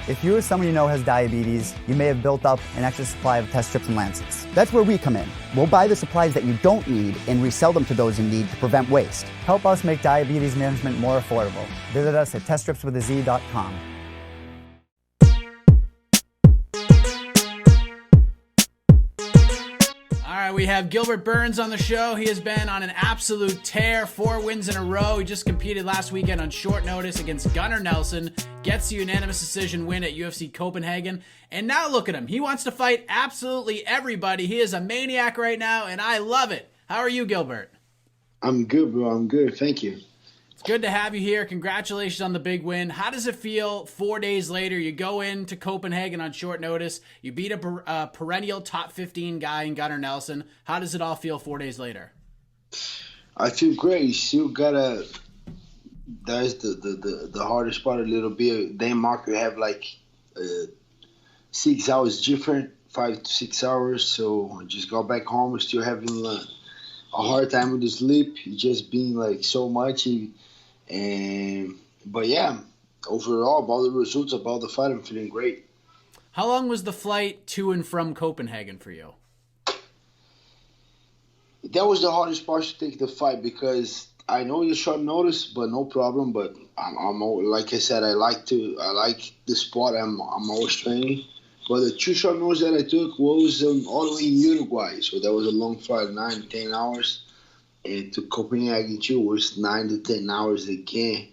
If you or someone you know has diabetes, you may have built up an extra supply of test strips and lancets. That's where we come in. We'll buy the supplies that you don't need and resell them to those in need to prevent waste. Help us make diabetes management more affordable. Visit us at teststripswithaz.com. All right, we have Gilbert Burns on the show. He has been on an absolute tear, 4 wins in a row. He just competed last weekend on short notice against Gunnar Nelson, gets the unanimous decision win at UFC Copenhagen, and now look at him. He wants to fight absolutely everybody. He is a maniac right now, and I love it. How are you, Gilbert? I'm good, bro. I'm good. Thank you. It's good to have you here. Congratulations on the big win. How does it feel 4 days later? You go into Copenhagen on short notice. You beat a perennial top 15 guy in Gunnar Nelson. How does it all feel 4 days later? I feel great. You still gotta. That's the hardest part a little bit. Denmark, we have like 6 hours different, 5 to 6 hours. So I just got back home. We're still having a hard time with the sleep. It's just been like so much. But yeah, overall, about the results, about the fight, I'm feeling great. How long was the flight to and from Copenhagen for you? That was the hardest part to take the fight because I know it's short notice, but no problem. But I'm like I said, I like the sport. I'm always training. But the 2 short notice that I took was all the way in Uruguay, so that was a long flight, 9-10 hours. And to Copenhagen too was 9 to 10 hours again.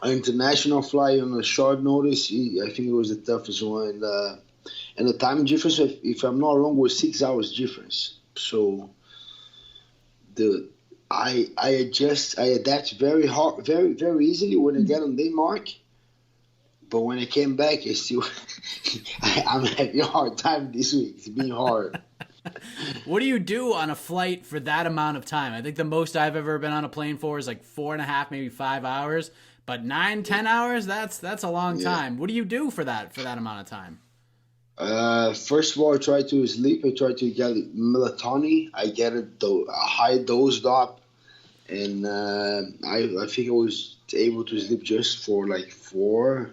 An international flight on a short notice, I think it was the toughest one. And the time difference, if I'm not wrong, was 6 hours difference. So I adapt very hard, very very easily when I get on Denmark. But when I came back, I'm having a hard time this week. It's been hard. What do you do on a flight for that amount of time? I think the most I've ever been on a plane for is like 4.5, maybe 5 hours. But 9-10 hours, that's a long time. What do you do for that amount of time? First of all, I try to sleep. I try to get melatonin. I get a high dose up, and I think I was able to sleep just for like 4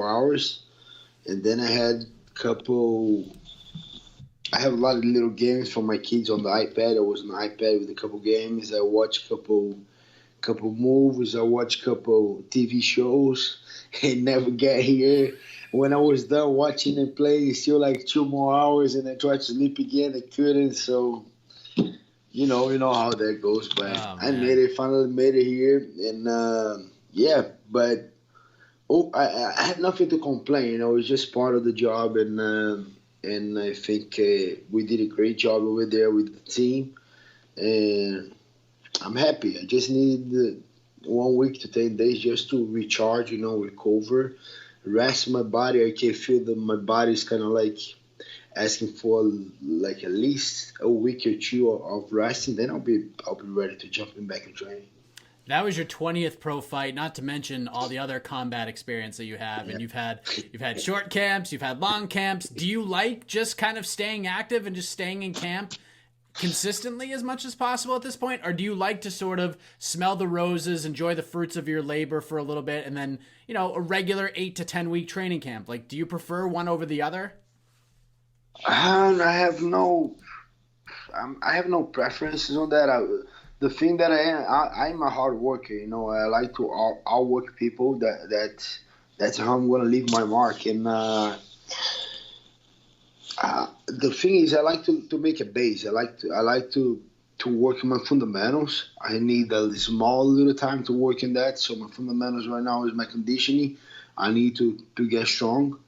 hours, and then I had I have a lot of little games for my kids on the iPad. I was on the iPad with a couple games. I watch couple movies. I watch couple TV shows and never get here. When I was done watching and playing, it's still like 2 more hours, and I tried to sleep again. I couldn't. So, you know how that goes. But I made it. Finally made it here, and But I had nothing to complain. It's just part of the job, and I think we did a great job over there with the team, and I'm happy. I just need 1 week to 10 days just to recharge, recover, rest my body. I can feel that my body's kind of like asking for like at least a week or 2 of resting. Then I'll be ready to jump back in training. That was your 20th pro fight, not to mention all the other combat experience that you have. And you've had short camps, you've had long camps. Do you like just kind of staying active and just staying in camp consistently as much as possible at this point? Or do you like to sort of smell the roses, enjoy the fruits of your labor for a little bit, and then, a regular 8 to 10 week training camp? Like, do you prefer one over the other? I have no preferences on that. The thing that I'm a hard worker. I like to outwork people. That's how I'm gonna leave my mark. And the thing is, I like to make a base. I like to work on my fundamentals. I need a small little time to work in that. So my fundamentals right now is my conditioning. I need to get strong.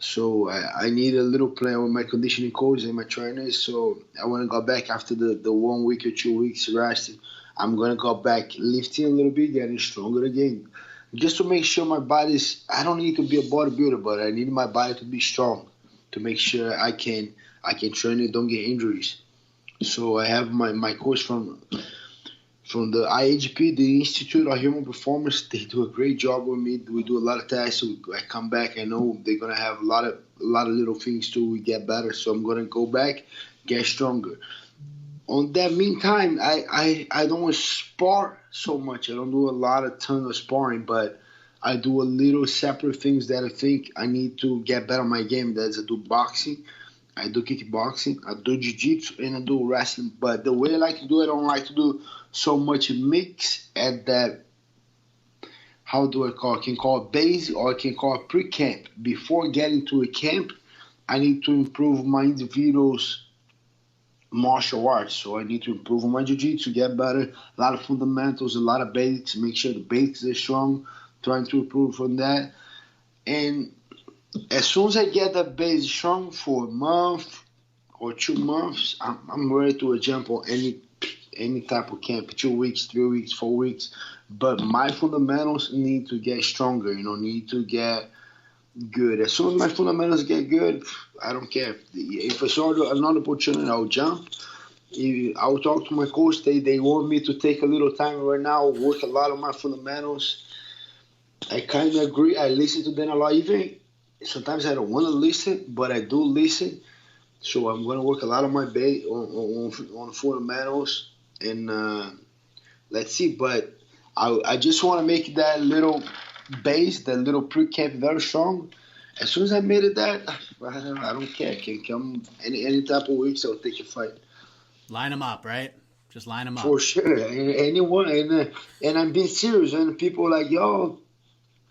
So I need a little plan with my conditioning coach and my trainers. So I want to go back after the 1 week or 2 weeks rest. I'm going to go back lifting a little bit, getting stronger again. Just to make sure my body's, I don't need to be a bodybuilder, but I need my body to be strong to make sure I can train and don't get injuries. So I have my coach from the IHP, the Institute of Human Performance. They do a great job with me. We do a lot of tests. I come back. I know they're gonna have a lot of little things to get better. So I'm gonna go back, get stronger. On that meantime, I don't spar so much. I don't do ton of sparring, but I do a little separate things that I think I need to get better at my game. That's I do boxing, I do kickboxing, I do jiu-jitsu, and I do wrestling. But the way I like to do it, I don't like to do so much mix at that, how do I call it? I can call it base or I can call it pre-camp. Before getting to a camp, I need to improve my individual's martial arts. So I need to improve my jiu-jitsu, get better, a lot of fundamentals, a lot of basics, make sure the basics are strong, trying to improve from that. And as soon as I get that base strong for a month or 2 months, I'm ready to jump on any type of camp, 2 weeks, 3 weeks, 4 weeks. But my fundamentals need to get stronger, need to get good. As soon as my fundamentals get good, I don't care. If I saw another opportunity, I'll jump. I'll talk to my coach. They want me to take a little time right now, work a lot on my fundamentals. I kind of agree. I listen to them a lot. Even sometimes I don't want to listen, but I do listen. So I'm going to work a lot on my base, on fundamentals, and let's see. But I just want to make that little base, that little pre-camp very strong. As soon as I made it that, I don't care. I can come any type of weeks, I'll take a fight. Line them up, right? Just line them up. For sure. Anyone. And I'm being serious. And people are like, yo,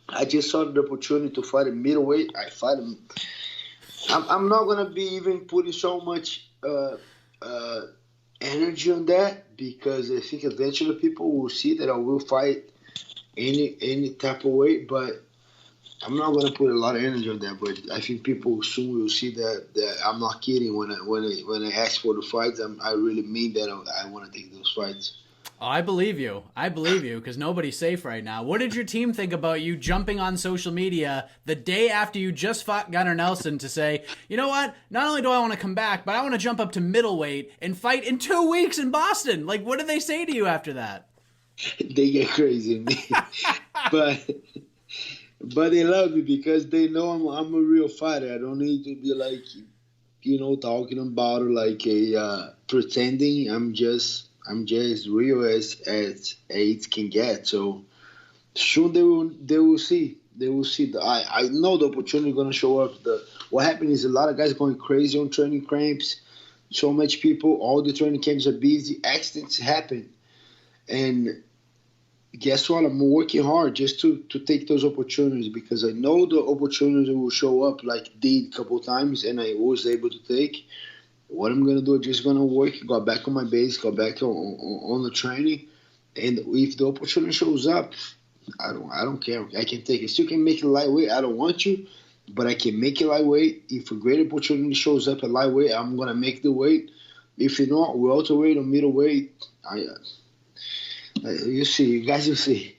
I just saw the opportunity to fight a middleweight. I fight him. I'm not going to be even putting so much energy on that, because I think eventually people will see that I will fight any type of weight, but I'm not going to put a lot of energy on that. But I think people soon will see that I'm not kidding when I ask for the fights. I really mean that I want to take those fights. Oh, I believe you. Because nobody's safe right now. What did your team think about you jumping on social media the day after you just fought Gunnar Nelson to say, you know what? Not only do I want to come back, but I want to jump up to middleweight and fight in 2 weeks in Boston. Like, what did they say to you after that? They get crazy, but they love me because they know I'm a real fighter. I don't need to be like, talking about it like a pretending. I'm just real as it can get. So soon they will see. They will see. I know the opportunity is going to show up. What happened is a lot of guys going crazy on training camps. So much people. All the training camps are busy. Accidents happen, and guess what? I'm working hard just to take those opportunities, because I know the opportunity will show up, like did a couple times, and I was able to take. What I'm going to do is just going to work, go back on my base, go back on the training. And if the opportunity shows up, I don't care. I can take it. Still can make it lightweight. I don't want you, but I can make it lightweight. If a great opportunity shows up at lightweight, I'm going to make the weight. If not, welterweight or middleweight, you see. You guys will see.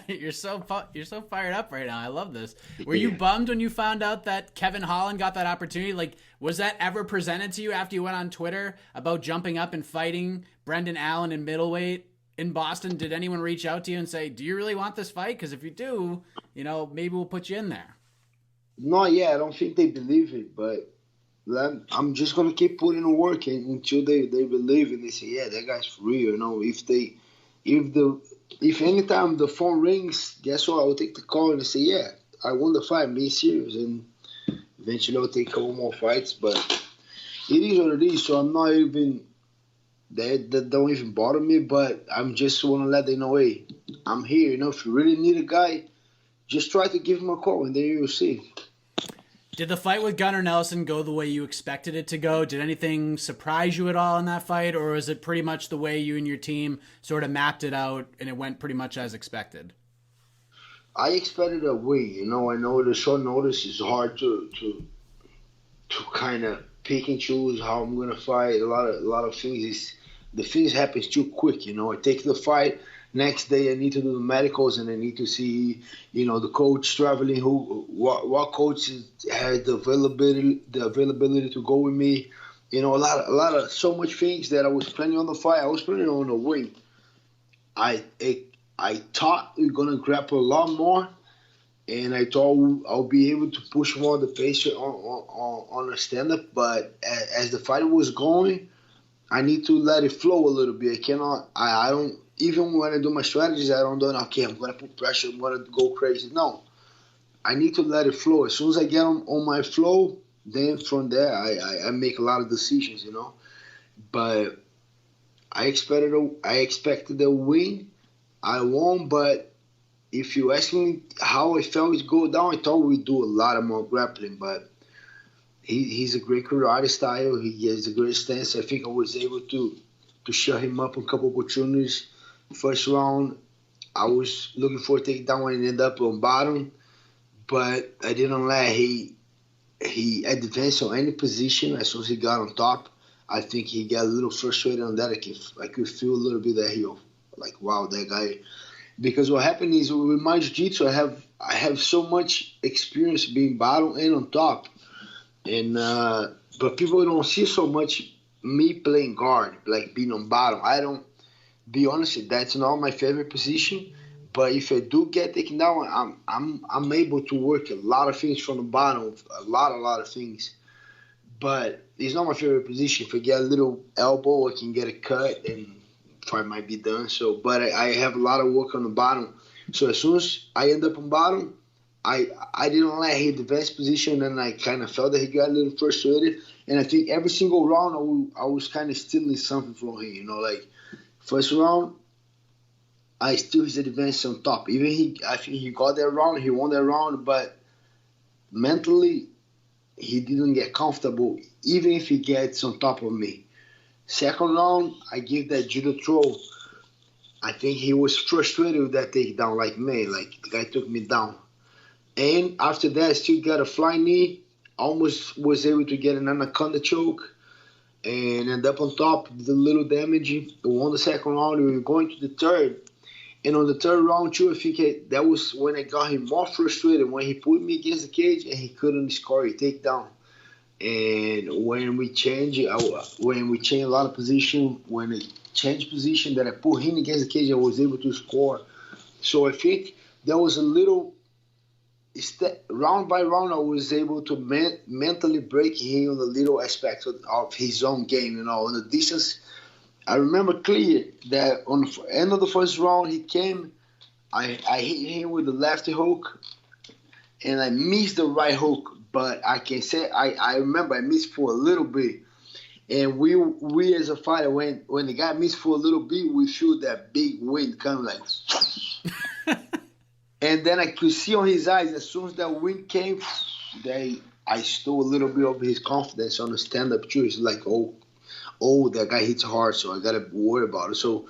You're so fired up right now. I love this. Were you bummed when you found out that Kevin Holland got that opportunity? Like, was that ever presented to you after you went on Twitter about jumping up and fighting Brendan Allen in middleweight in Boston? Did anyone reach out to you and say, do you really want this fight? Because if you do, maybe we'll put you in there. Not yet. I don't think they believe it, but I'm just going to keep putting in work until they believe it. They say, yeah, that guy's for real. If anytime the phone rings, guess what? I will take the call and say, yeah, I won the fight. Be serious. And eventually I'll take a couple more fights. But it is what it is. So I'm not even, that don't even bother me. But I'm just want to let them know, hey, I'm here. If you really need a guy, just try to give him a call and then you'll see. Did the fight with Gunnar Nelson go the way you expected it to go? Did anything surprise you at all in that fight? Or is it pretty much the way you and your team sort of mapped it out and it went pretty much as expected? I expected a win. I know the short notice is hard to kind of pick and choose how I'm going to fight. A lot of things. The things happen too quick. I take the fight. Next day, I need to do the medicals, and I need to see, the coach traveling. What coach has the availability to go with me. A lot of so much things that I was planning on the fight. I was planning on the win. I thought we are gonna grapple a lot more, and I thought I'll be able to push more the pace on a stand up. But as the fight was going, I need to let it flow a little bit. I even when I do my strategies, I don't do, okay, I'm going to put pressure, I'm going to go crazy. No, I need to let it flow. As soon as I get on my flow, then from there, I make a lot of decisions, you know. But I expected a win. I won, but if you ask me how I felt it go down, I thought we'd do a lot of more grappling, but he's a great karate style. He has a great stance. I think I was able to shut him up on a couple opportunities. First round, I was looking for a takedown and ended up on bottom, but I didn't let he advance on any position. As soon as he got on top, I think he got a little frustrated on that. I could feel a little bit that he, like, wow, that guy. Because what happened is with my jiu-jitsu, I have so much experience being bottom and on top, and but people don't see so much me playing guard, like being on bottom. I don't. Be honest, that's not my favorite position. But if I do get taken down, I'm able to work a lot of things from the bottom, a lot of things. But it's not my favorite position. If I get a little elbow, I can get a cut and fight might be done. So, but I have a lot of work on the bottom. So as soon as I end up on bottom, I didn't let him advance position, and I kind of felt that he got a little frustrated. And I think every single round I was kind of stealing something from him. You know, like first round, I still his advance on top. I think he got that round, he won that round, but mentally he didn't get comfortable, even if he gets on top of me. Second round, I give that judo throw. I think he was frustrated with that takedown, like, man, like the guy took me down. And after that, I still got a flying knee. Almost was able to get an anaconda choke and end up on top, did a little damage. We won the second round. We were going to the third. And on the third round, too, I think that was when I got him more frustrated, when he put me against the cage and he couldn't score a takedown. And when we changed a lot of position, when I changed position, that I put him against the cage, I was able to score. So I think there was a little round by round, I was able to mentally break him on the little aspects of his own game. You know, on the distance, I remember clear that on the end of the first round, he came, I hit him with the left hook, and I missed the right hook. But I can say I remember I missed for a little bit. And we as a fighter, when the guy missed for a little bit, we feel that big wind coming like. And then I could see on his eyes, as soon as that wind came, I stole a little bit of his confidence on the stand-up too. It's like, oh, that guy hits hard, so I got to worry about it. So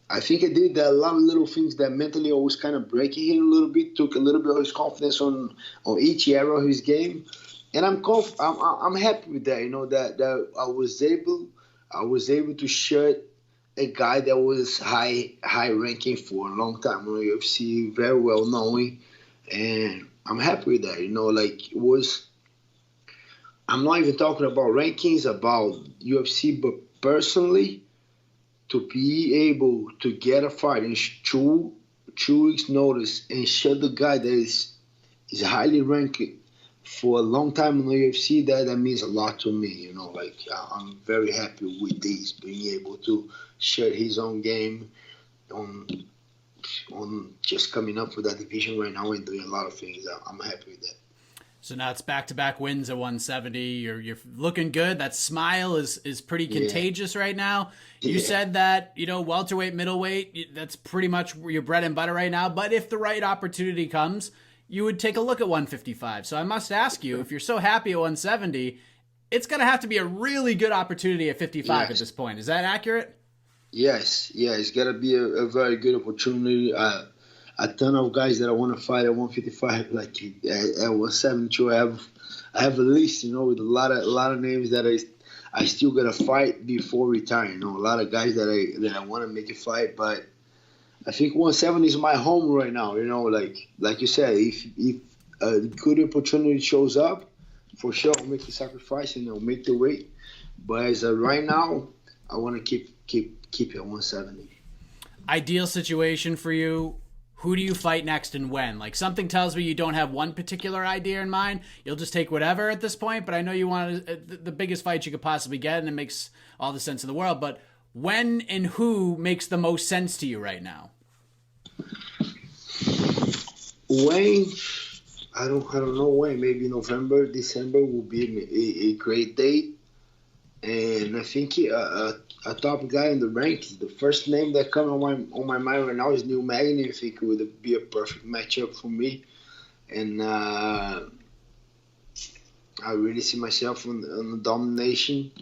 I think I did a lot of little things that mentally I was kind of breaking him a little bit, took a little bit of his confidence on each area of his game. And I'm happy with that, you know, that I was able to shut a guy that was high ranking for a long time in the UFC, very well known, and I'm happy with that. You know, like I'm not even talking about rankings, about UFC, but personally, to be able to get a fight in 2 weeks' notice and shut the guy that is highly ranked for a long time in the UFC, that means a lot to me. You know, like I'm very happy with this, being able to share his own game on just coming up with that division right now and doing a lot of things. I'm happy with that. So now it's back-to-back wins at 170. You're looking good. That smile is pretty contagious right now. You said that, you know, welterweight, middleweight, that's pretty much your bread and butter right now. But if the right opportunity comes, you would take a look at 155. So I must ask you, if you're so happy at 170, it's going to have to be a really good opportunity at 55 at this point. Is that accurate? Yes. Yeah, it's got to be a very good opportunity. A ton of guys that I want to fight at 155, like at 172. I have a list, you know, with a lot of names that I still gotta fight before retiring. You know, a lot of guys that I want to make a fight, but I think 170 is my home right now. You know, like you said, if a good opportunity shows up, for sure I'll make the sacrifice and I'll make the weight. But as of right now, I want to keep it at 170. Ideal situation for you. Who do you fight next and when? Like, something tells me you don't have one particular idea in mind. You'll just take whatever at this point, but I know you want the biggest fight you could possibly get, and it makes all the sense in the world. But when and who makes the most sense to you right now? When I don't know when. Maybe November, December will be a great date. And I think a top guy in the rankings, the first name that comes on my mind right now is Neil Magny. I think it would be a perfect matchup for me. And I really see myself on the domination.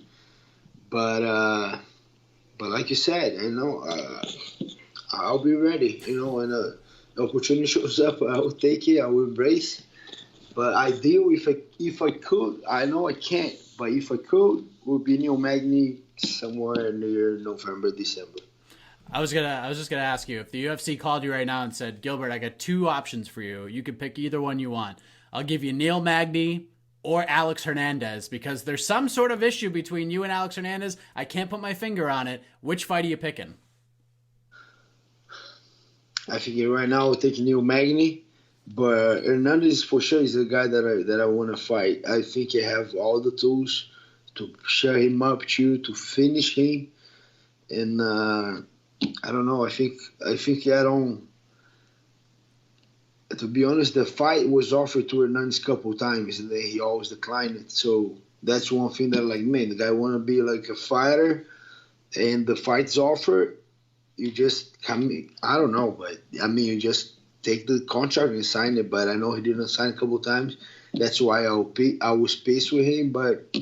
But like you said, I'll be ready. When the opportunity shows up, I will take it. I will embrace. But ideal, if I could, I know I can't. But if I could, would be Neil Magny somewhere near November, December. I was just gonna ask you, if the UFC called you right now and said, Gilbert, I got two options for you. You can pick either one you want. I'll give you Neil Magny or Alex Hernandez, because there's some sort of issue between you and Alex Hernandez. I can't put my finger on it. Which fight are you picking? I think right now I'll take Neil Magny, but Hernandez for sure is the guy that I want to fight. I think I have all the tools to shut him up, to finish him, and I don't know. I think I don't. To be honest, the fight was offered to Hernandez a couple times, and then he always declined it. So that's one thing that, like, man, the guy want to be like a fighter, and the fight's offered. You just come. I don't know, but I mean, you just take the contract and sign it. But I know he didn't sign a couple times. That's why I was paced with him. But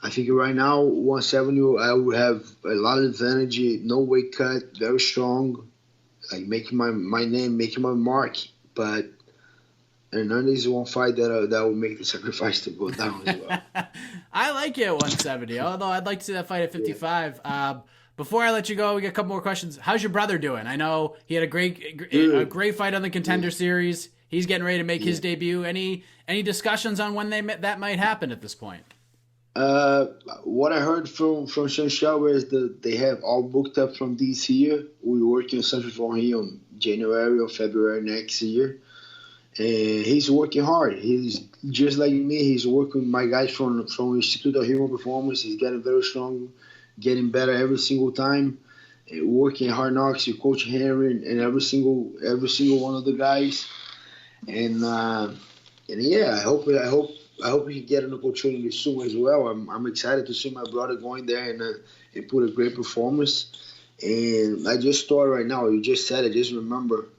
I think right now, 170, I would have a lot of advantage. No weight cut, very strong, like making my name, making my mark. But Hernandez is one fight that will make the sacrifice to go down as well. I like you at 170, although I'd like to see that fight at 55. Yeah. Before I let you go, we got a couple more questions. How's your brother doing? I know he had a great fight on the Contender Series. He's getting ready to make his debut. Any discussions on when that might happen at this point? What I heard from Sean Schauber is that they have all booked up from this year. We're working on something for him on January or February next year. And he's working hard. He's just like me. He's working with my guys from Institute of Human Performance. He's getting very strong, getting better every single time. Working hard knocks with Coach Henry and every single one of the guys. And yeah, I hope he can get an opportunity soon as well. I'm excited to see my brother going there and put a great performance. And I just thought right now, you just said it, just remember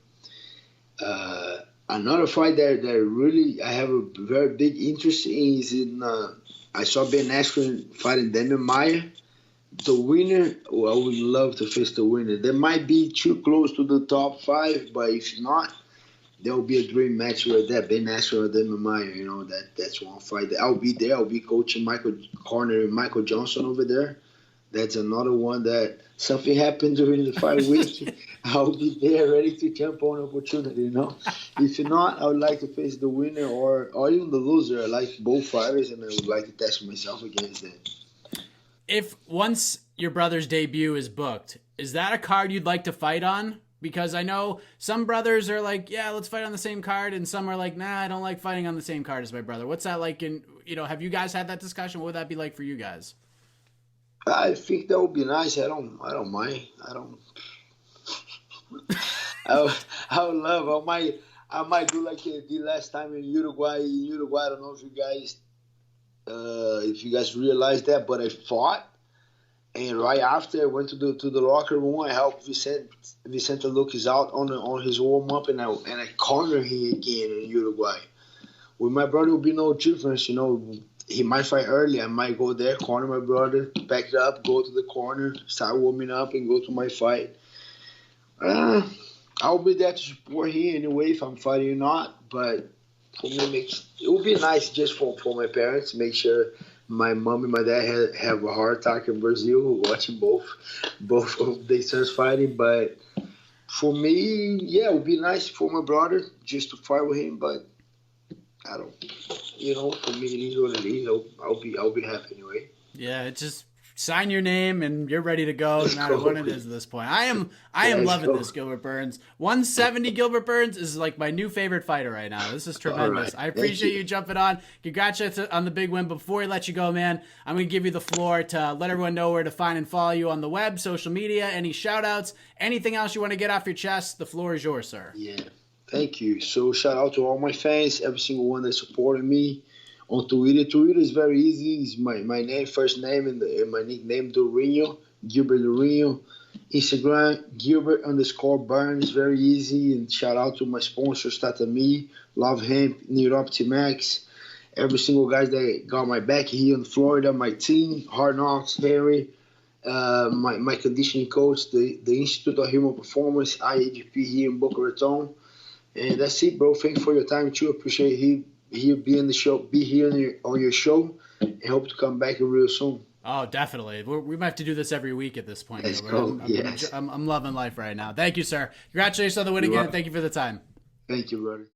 another fight that really I have a very big interest in is I saw Ben Askren fighting Demian Maia. The winner, I would love to face the winner. They might be too close to the top 5, but if not, there will be a dream match right there. Ben Askren or Demian Maia, that's one fight. I'll be there. I'll be coaching Michael Corner and Michael Johnson over there. That's another one that something happened during the fight week. I'll be there ready to jump on opportunity, If not, I would like to face the winner or even the loser. I like both fighters, and I would like to test myself against them. If once your brother's debut is booked, is that a card you'd like to fight on? Because I know some brothers are like, yeah, let's fight on the same card, and some are like, nah, I don't like fighting on the same card as my brother. What's that like? Have you guys had that discussion? What would that be like for you guys? I think that would be nice. I don't mind. I might do like the last time in Uruguay. I don't know if you guys realized that, but I fought. And right after I went to the locker room, I helped Vicente Lucas out on his warm up, and I cornered him again in Uruguay. With my brother, it would be no difference, He might fight early. I might go there, corner my brother, back it up, go to the corner, start warming up, and go to my fight. I'll be there to support him anyway if I'm fighting or not. But for me, it would be nice just for my parents, make sure my mom and my dad have a heart attack in Brazil watching both of their sons fighting. But for me, yeah, it would be nice for my brother just to fight with him. But for me, it is what it is. I'll be happy anyway. Yeah, it's just sign your name and you're ready to go no matter what it is at this point. I am loving this, Gilbert Burns. 170 Gilbert Burns is like my new favorite fighter right now. This is tremendous. Right. I appreciate you jumping on. Congratulations on the big win. Before we let you go, man, I'm going to give you the floor to let everyone know where to find and follow you on the web, social media, any shout outs, anything else you want to get off your chest. The floor is yours, sir. Yeah, thank you. So shout out to all my fans, every single one that supported me. On Twitter. Twitter is very easy. It's my name, first name, and my nickname, Durinho, Gilbert Durinho. Instagram, Gilbert_Burns, very easy. And shout out to my sponsors, Tatami, Love Hemp, Neuroptimax, every single guy that got my back here in Florida, my team, Hard Knocks, Harry, my conditioning coach, the Institute of Human Performance, IAGP here in Boca Raton. And that's it, bro. Thanks for your time, too. Appreciate it. Be here on your show, and hope to come back real soon. Oh, definitely. We might have to do this every week at this point. Let's go. I'm loving life right now. Thank you, sir. Congratulations on the win again. Thank you for the time. Thank you, brother.